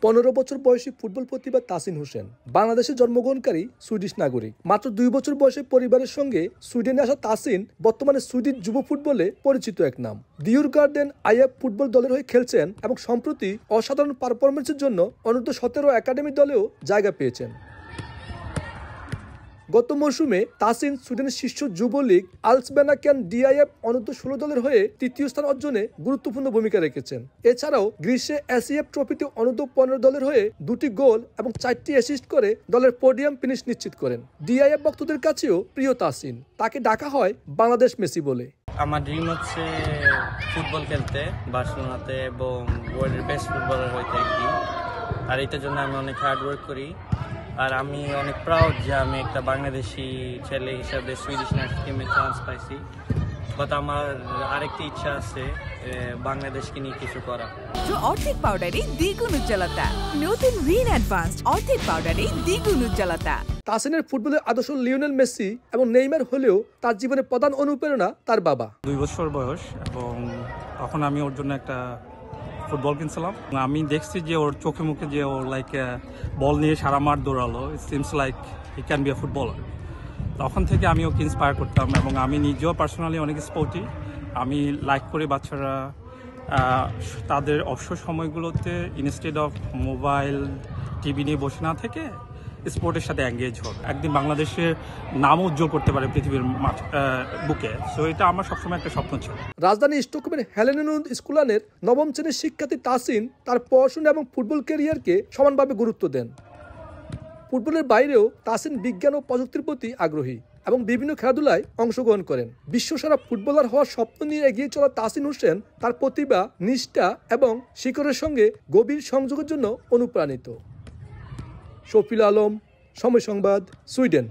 15 বছর বয়সী ফুটবল প্রতিভা তাসিন হোসেন বাংলাদেশে জন্মগ্রহণকারী সুইডিশ নাগরিক। মাত্র 2 বছর বয়সে পরিবারের সঙ্গে সুইডেনে আসা তাসিন বর্তমানে সুইডিশ যুব ফুটবলে পরিচিত এক নাম। ডিউরগার্ডেন আইএফ ফুটবল দলের হয়ে খেলছেন এবং সম্প্রতি অসাধারণ পারফরমেন্সের জন্য অনূর্ধ্ব 17 একাডেমি দলেও জায়গা পেয়েছেন। গত মৌসুমে তাসিন সুইডেনের শীর্ষ যুব লীগ আলসব্যানাক্যান ডিআইএফ অনূর্ধ্ব 16 দলের হয়ে তৃতীয় স্থান অর্জনে গুরুত্বপূর্ণ ভূমিকা রেখেছেন। এছাড়াও গ্রীষ্মে এসিএফ ট্রফিতে অনূর্ধ্ব 15 দলের হয়ে 2টি গোল এবং 4টি অ্যাসিস্ট করে দলের পোডিয়াম ফিনিশ নিশ্চিত করেন। ডিআইএফ ভক্তদের কাছেও প্রিয় তাসিন, তাকে ডাকা হয় বাংলাদেশ মেসি বলে। আমার ড্রিম হচ্ছে ফুটবল খেলতে বার্সেলোনাতে এবং ওয়ার্ল্ডের বেস্ট ফুটবলার হইতে একদিন। আর এটার জন্য আমি অনেক হার্ড ওয়ার্ক করি। আর আমি অনেক প্রাউড যে আমি একটা বাংলাদেশি ছেলে হিসাবে সুইডিশ ন্যাশনাল টিমে চান্স পাইছি। বাট আমার আরেকটি ইচ্ছা আছে বাংলাদেশকে নিয়ে কিছু করা। অর্ধেক পাউডারে দ্বিগুণ উজ্জ্বলতা, নতুন রিন অ্যাডভান্সড অর্ধেক পাউডারে দ্বিগুণ উজ্জ্বলতা। তাসিনের ফুটবলের আদর্শ লিওনেল মেসি এবং নেইমার হলেও তার জীবনের প্রধান অনুপ্রেরণা তার বাবা। 2 বছর বয়স এবং তখন আমি ওর জন্য একটা ফুটবল কিনছিলাম। আমি দেখছি যে ওর চোখে মুখে যে ওর লাইক বল নিয়ে সারা মাঠ দৌড়ালো, it seems like he can be a footballer. তখন থেকে আমি ওকে ইন্সপায়ার করতাম এবং আমি নিজেও পার্সোনালি অনেক স্পোর্টি। আমি লাইক করি বাচ্চারা তাদের অবসর সময়গুলোতে ইনস্টেড অফ মোবাইল টিভি নিয়ে বসে না থেকে স্পোর্টের সাথে এঙ্গেজ হোক, একদিন বাংলাদেশের নাম উজ্জ্বল করতে পারে পৃথিবীর বুকে। সো এটা আমার সবসময় একটা স্বপ্ন ছিল। রাজধানী স্টকহোমের হেলেনেনুন্দ স্কুলানের 9ম শ্রেণীর শিক্ষার্থী তাসিন তার পড়াশোনা এবং ফুটবল ক্যারিয়ারকে সমানভাবে গুরুত্ব দেন। ফুটবলের বাইরেও তাসিন বিজ্ঞান ও প্রযুক্তির প্রতি আগ্রহী এবং বিভিন্ন খেলাধুলায় অংশগ্রহণ করেন। বিশ্বসেরা ফুটবলার হওয়ার স্বপ্ন নিয়ে এগিয়ে চলা তাসিন হোসেন তার প্রতিভা, নিষ্ঠা এবং শিকড়ের সঙ্গে গভীর সংযোগের জন্য অনুপ্রাণিত। শফিল আলম, সময় সংবাদ, সুইডেন।